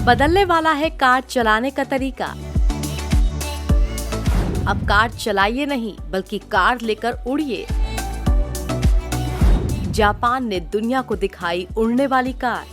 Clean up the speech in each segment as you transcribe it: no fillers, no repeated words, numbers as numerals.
बदलने वाला है कार चलाने का तरीका। अब कार चलाइए नहीं बल्कि कार लेकर उड़िए। जापान ने दुनिया को दिखाई उड़ने वाली कार।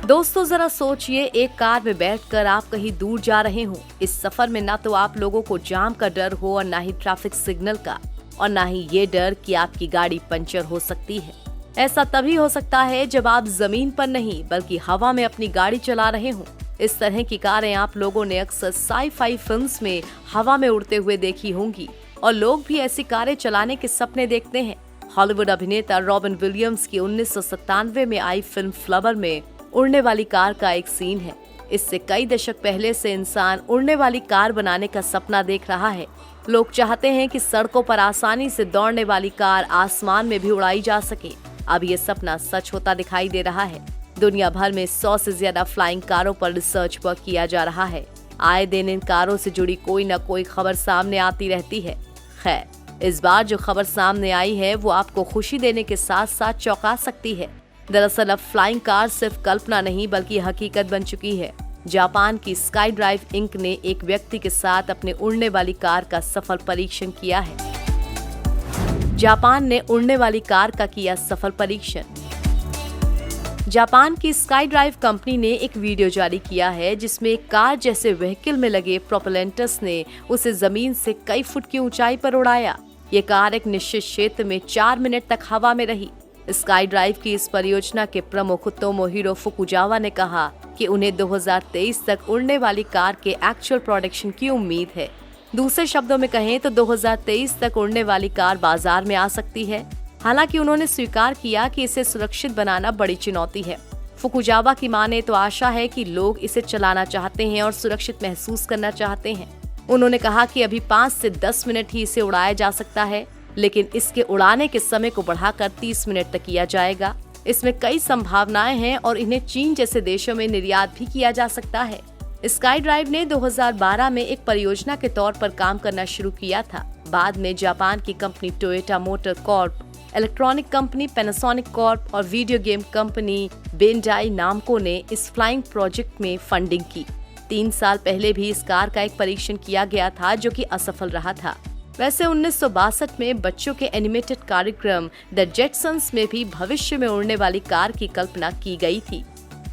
दोस्तों जरा सोचिए, एक कार में बैठकर आप कहीं दूर जा रहे हो। इस सफर में ना तो आप लोगों को जाम का डर हो और ना ही ट्रैफिक सिग्नल का, और ना ही ये डर कि आपकी गाड़ी पंचर हो सकती है। ऐसा तभी हो सकता है जब आप जमीन पर नहीं बल्कि हवा में अपनी गाड़ी चला रहे हो। इस तरह की कारें आप लोगों ने अक्सर साई-फाई फिल्म्स में हवा में उड़ते हुए देखी होंगी, और लोग भी ऐसी कारें चलाने के सपने देखते हैं। हॉलीवुड अभिनेता रॉबिन विलियम्स की 1997 में आई फिल्म फ्लवर में उड़ने वाली कार का एक सीन है। इससे कई दशक पहले से इंसान उड़ने वाली कार बनाने का सपना देख रहा है। लोग चाहते हैं कि सड़कों पर आसानी से दौड़ने वाली कार आसमान में भी उड़ाई जा सके। अब ये सपना सच होता दिखाई दे रहा है। दुनिया भर में 100 से ज्यादा फ्लाइंग कारों पर रिसर्च वर्क किया जा रहा है। आए दिन इन कारों से जुड़ी कोई न कोई खबर सामने आती रहती है। खैर, इस बार जो खबर सामने आई है वो आपको खुशी देने के साथ साथ चौंका सकती है। दरअसल अब फ्लाइंग कार सिर्फ कल्पना नहीं बल्कि हकीकत बन चुकी है। जापान की स्काई ड्राइव इंक ने एक व्यक्ति के साथ अपने उड़ने वाली कार का सफल परीक्षण किया है। जापान ने उड़ने वाली कार का किया सफल परीक्षण। जापान की स्काई ड्राइव कंपनी ने एक वीडियो जारी किया है जिसमें एक कार जैसे व्हीकल में लगे प्रोपेलेंटर्स ने उसे जमीन से कई फुट की ऊंचाई पर उड़ाया। ये कार एक निश्चित क्षेत्र में 4 मिनट तक हवा में रही। स्काई ड्राइव की इस परियोजना के प्रमुख तोमोहिरो फुकुजावा ने कहा कि उन्हें 2023 तक उड़ने वाली कार के एक्चुअल प्रोडक्शन की उम्मीद है। दूसरे शब्दों में कहें तो 2023 तक उड़ने वाली कार बाजार में आ सकती है। हालांकि उन्होंने स्वीकार किया कि इसे सुरक्षित बनाना बड़ी चुनौती है। फुकुजावा की माने तो आशा है कि लोग इसे चलाना चाहते हैं और सुरक्षित महसूस करना चाहते हैं। उन्होंने कहा कि अभी 5 से 10 मिनट ही इसे उड़ाया जा सकता है, लेकिन इसके उड़ाने के समय को बढ़ाकर 30 मिनट तक किया जाएगा। इसमें कई संभावनाएं हैं और इन्हें चीन जैसे देशों में निर्यात भी किया जा सकता है। स्काई ड्राइव ने 2012 में एक परियोजना के तौर पर काम करना शुरू किया था। बाद में जापान की company Toyota motor Corp, electronic company Panasonic Corp और वीडियो गेम कंपनी बेंडाई नामको ने इस फ्लाइंग प्रोजेक्ट में फंडिंग की। 3 साल पहले भी इस कार का एक परीक्षण किया गया था जो कि असफल रहा था। वैसे 1962 में बच्चों के एनिमेटेड कार्यक्रम द जेटसंस में भी भविष्य में उड़ने वाली कार की कल्पना की गई थी।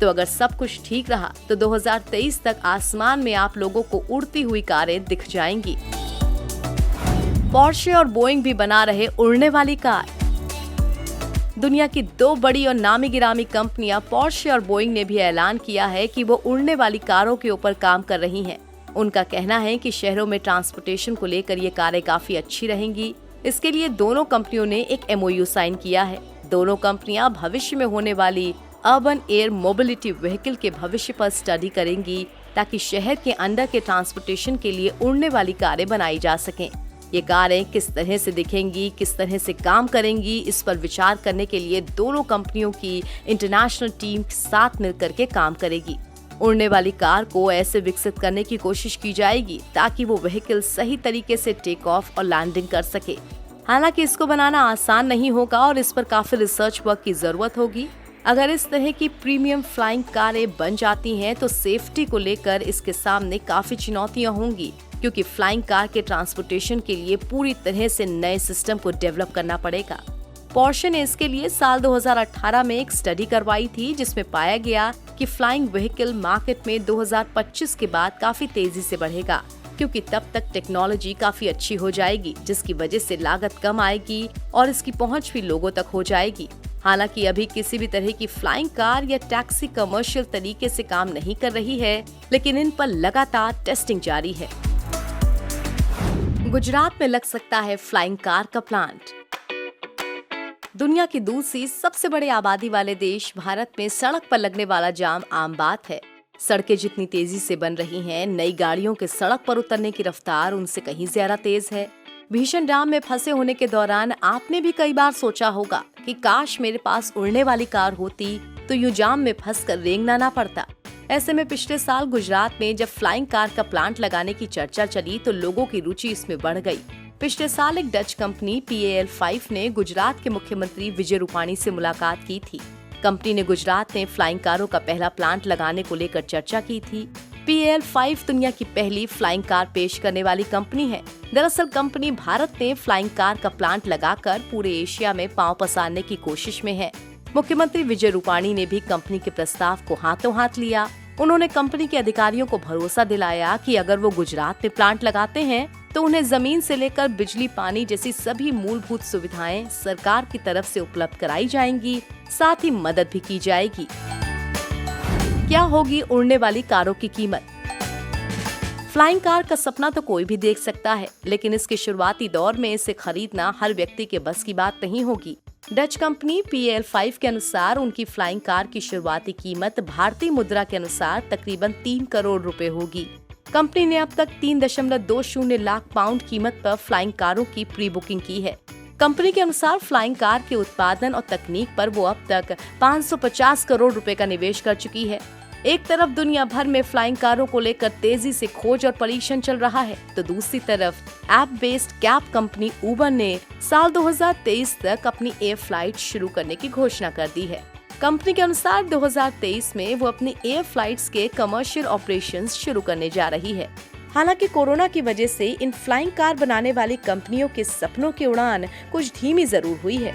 तो अगर सब कुछ ठीक रहा तो 2023 तक आसमान में आप लोगों को उड़ती हुई कारें दिख जाएंगी। पोर्शे और बोइंग भी बना रहे उड़ने वाली कार। दुनिया की 2 बड़ी और नामी गिरामी कंपनियां पोर्शे और बोइंग ने भी ऐलान किया है कि वो उड़ने वाली कारों के ऊपर काम कर रही हैं। उनका कहना है कि शहरों में ट्रांसपोर्टेशन को लेकर ये कारें काफी अच्छी रहेंगी। इसके लिए दोनों कंपनियों ने एक MOU साइन किया है। दोनों कंपनियां भविष्य में होने वाली अर्बन एयर मोबिलिटी व्हीकल के भविष्य पर स्टडी करेंगी ताकि शहर के अंदर के ट्रांसपोर्टेशन के लिए उड़ने वाली कारें बनाई जा सकें। ये कारें किस तरह से दिखेंगी, किस तरह से काम करेंगी, इस पर विचार करने के लिए दोनों कंपनियों की इंटरनेशनल टीम साथ मिलकर के काम करेगी। उड़ने वाली कार को ऐसे विकसित करने की कोशिश की जाएगी ताकि वो व्हीकल सही तरीके से टेक ऑफ और लैंडिंग कर सके। हालांकि इसको बनाना आसान नहीं होगा और इस पर काफी रिसर्च वर्क की जरूरत होगी। अगर इस तरह की प्रीमियम फ्लाइंग कारें बन जाती हैं तो सेफ्टी को लेकर इसके सामने काफी चुनौतियां होंगी, क्योंकि फ्लाइंग कार के ट्रांसपोर्टेशन के लिए पूरी तरह से नए सिस्टम को डेवलप करना पड़ेगा। पोर्शे ने इसके लिए साल 2018 में एक स्टडी करवाई थी जिसमें पाया गया कि फ्लाइंग व्हीकल मार्केट में 2025 के बाद काफी तेजी से बढ़ेगा, क्योंकि तब तक टेक्नोलॉजी काफी अच्छी हो जाएगी, जिसकी वजह से लागत कम आएगी और इसकी पहुंच भी लोगों तक हो जाएगी। हालांकि अभी किसी भी तरह की फ्लाइंग कार या टैक्सी कमर्शियल तरीके से काम नहीं कर रही है, लेकिन इन पर लगातार टेस्टिंग जारी है। गुजरात में लग सकता है फ्लाइंग कार का प्लांट। दुनिया की दूसरी सबसे बड़े आबादी वाले देश भारत में सड़क पर लगने वाला जाम आम बात है। सड़कें जितनी तेजी से बन रही हैं, नई गाड़ियों के सड़क पर उतरने की रफ्तार उनसे कहीं ज्यादा तेज है। भीषण जाम में फंसे होने के दौरान आपने भी कई बार सोचा होगा कि काश मेरे पास उड़ने वाली कार होती तो यूं जाम में फंसकर रेंगना ना पड़ता। ऐसे में पिछले साल गुजरात में जब फ्लाइंग कार का प्लांट लगाने की चर्चा चली तो लोगों की रुचि इसमें बढ़ गई। पिछले साल एक डच कंपनी PAL5 ने गुजरात के मुख्यमंत्री विजय रूपाणी से मुलाकात की थी। कंपनी ने गुजरात में फ्लाइंग कारों का पहला प्लांट लगाने को लेकर चर्चा की थी। PAL5 दुनिया की पहली फ्लाइंग कार पेश करने वाली कंपनी है। दरअसल कंपनी भारत में फ्लाइंग कार का प्लांट लगाकर पूरे एशिया में पांव पसारने की कोशिश में है। मुख्यमंत्री विजय रूपाणी ने भी कंपनी के प्रस्ताव को हाथों हाथ लिया। उन्होंने कंपनी के अधिकारियों को भरोसा दिलाया कि अगर वो गुजरात में प्लांट लगाते हैं तो उन्हें जमीन से लेकर बिजली, पानी जैसी सभी मूलभूत सुविधाएं सरकार की तरफ से उपलब्ध कराई जाएंगी, साथ ही मदद भी की जाएगी। क्या होगी उड़ने वाली कारों की कीमत? फ्लाइंग कार का सपना तो कोई भी देख सकता है, लेकिन इसके शुरुआती दौर में इसे खरीदना हर व्यक्ति के बस की बात नहीं होगी। डच कंपनी PAL5 के अनुसार उनकी फ्लाइंग कार की शुरुआती कीमत भारतीय मुद्रा के अनुसार तकरीबन 3 करोड़ रुपए होगी। कंपनी ने अब तक 3.20 लाख पाउंड कीमत पर फ्लाइंग कारों की प्री बुकिंग की है। कंपनी के अनुसार फ्लाइंग कार के उत्पादन और तकनीक पर वो अब तक 550 करोड़ रुपए का निवेश कर चुकी है। एक तरफ दुनिया भर में फ्लाइंग कारों को लेकर तेजी से खोज और परीक्षण चल रहा है, तो दूसरी तरफ ऐप बेस्ड कैब कंपनी उबर ने साल 2023 तक अपनी एयर फ्लाइट शुरू करने की घोषणा कर दी है। कंपनी के अनुसार 2023 में वो अपनी एयर फ्लाइट्स के कमर्शियल ऑपरेशंस शुरू करने जा रही है। हालांकि कोरोना की वजह से इन फ्लाइंग कार बनाने वाली कंपनियों के सपनों की उड़ान कुछ धीमी जरूर हुई है।